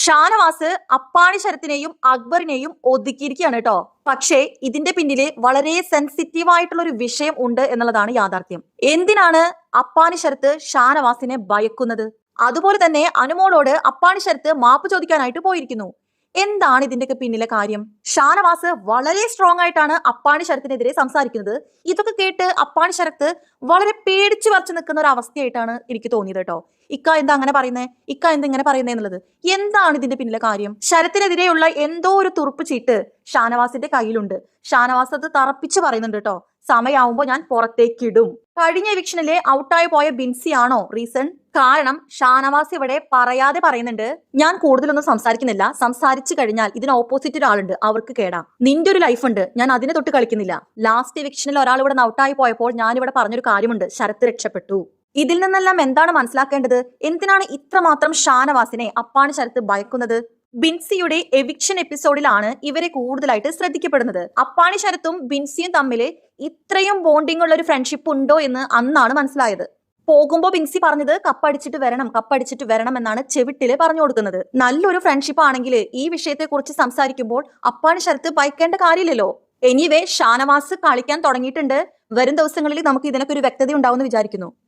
ഷാനവാസ് അപ്പാണി ശരത്തിനെയും അക്ബറിനെയും ഒതുക്കിയിരിക്കുകയാണ് കേട്ടോ. പക്ഷേ ഇതിന്റെ പിന്നില് വളരെ സെൻസിറ്റീവ് ആയിട്ടുള്ള ഒരു വിഷയം ഉണ്ട് എന്നുള്ളതാണ് യാഥാർത്ഥ്യം. എന്തിനാണ് അപ്പാണി ശരത്ത് ഷാനവാസിനെ ഭയക്കുന്നത്? അതുപോലെ തന്നെ അനുമോളോട് അപ്പാണി ശരത്ത് മാപ്പ് ചോദിക്കാനായിട്ട് പോയിരിക്കുന്നു. എന്താണ് ഇതിന്റെയൊക്കെ പിന്നിലെ കാര്യം? ഷാനവാസ് വളരെ സ്ട്രോങ് ആയിട്ടാണ് അപ്പാണി ശരത്തിനെതിരെ സംസാരിക്കുന്നത്. ഇതൊക്കെ കേട്ട് അപ്പാണി ശരത്ത് വളരെ പേടിച്ചു വരച്ചു നിൽക്കുന്ന ഒരു അവസ്ഥയായിട്ടാണ് എനിക്ക് തോന്നിയത് കേട്ടോ. ഇക്ക എന്താ അങ്ങനെ പറയുന്നേ, ഇക്ക എന്താ ഇങ്ങനെ പറയുന്നേ എന്നുള്ളത്. എന്താണ് ഇതിന്റെ പിന്നിലെ കാര്യം? ശരത്തിനെതിരെയുള്ള എന്തോ ഒരു തുറുപ്പ് ചീട്ട് ഷാനവാസിന്റെ കയ്യിലുണ്ട്. ഷാനവാസ് അത് തറപ്പിച്ച് പറയുന്നുണ്ട് കേട്ടോ. സമയാവുമ്പോ ഞാൻ പുറത്തേക്കിടും. കഴിഞ്ഞ എവിക്ഷനിലെ ഔട്ടായി പോയ ബിൻസി ആണോ റീസൺ? കാരണം ഷാനവാസ് ഇവിടെ പറയാതെ പറയുന്നുണ്ട്, ഞാൻ കൂടുതലൊന്നും സംസാരിക്കുന്നില്ല, സംസാരിച്ചു കഴിഞ്ഞാൽ ഇതിന് ഓപ്പോസിറ്റ് ഒരാളുണ്ട്, അവർക്ക് കേടാം. നിന്റെ ഒരു ലൈഫ് ഉണ്ട്, ഞാൻ അതിനെ തൊട്ട് കളിക്കുന്നില്ല. ലാസ്റ്റ് എവിക്ഷനിൽ ഒരാൾ ഇവിടെ ഔട്ടായി പോയപ്പോൾ ഞാൻ ഇവിടെ പറഞ്ഞൊരു കാര്യമുണ്ട്, ശരത്ത് രക്ഷപ്പെട്ടു. ഇതിൽ നിന്നെല്ലാം എന്താണ് മനസ്സിലാക്കേണ്ടത്? എന്തിനാണ് ഇത്രമാത്രം ഷാനവാസിനെ അപ്പാണി ശരത്ത് ഭയക്കുന്നത്? ബിൻസിയുടെ എവിക്ഷൻ എപ്പിസോഡിലാണ് ഇവരെ കൂടുതലായിട്ട് ശ്രദ്ധിക്കപ്പെടുന്നത്. അപ്പാണി ശരത്തും ബിൻസിയും തമ്മിൽ ഇത്രയും ബോണ്ടിങ് ഉള്ള ഒരു ഫ്രണ്ട്ഷിപ്പ് ഉണ്ടോ എന്ന് അന്നാണ് മനസ്സിലായത്. പോകുമ്പോ ബിൻസി പറഞ്ഞത് കപ്പടിച്ചിട്ട് വരണം എന്നാണ് ചെവിട്ടില് പറഞ്ഞു കൊടുക്കുന്നത്. നല്ലൊരു ഫ്രണ്ട്ഷിപ്പ് ആണെങ്കിൽ ഈ വിഷയത്തെ കുറിച്ച് സംസാരിക്കുമ്പോൾ അപ്പാണി ശരത്ത് ഭയക്കേണ്ട കാര്യമില്ലല്ലോ. എനിവേ ഷാനവാസ് കളിക്കാൻ തുടങ്ങിയിട്ടുണ്ട്. വരും ദിവസങ്ങളിൽ നമുക്ക് ഇതിനൊക്കെ ഒരു വ്യക്തത ഉണ്ടാവുമെന്ന് വിചാരിക്കുന്നു.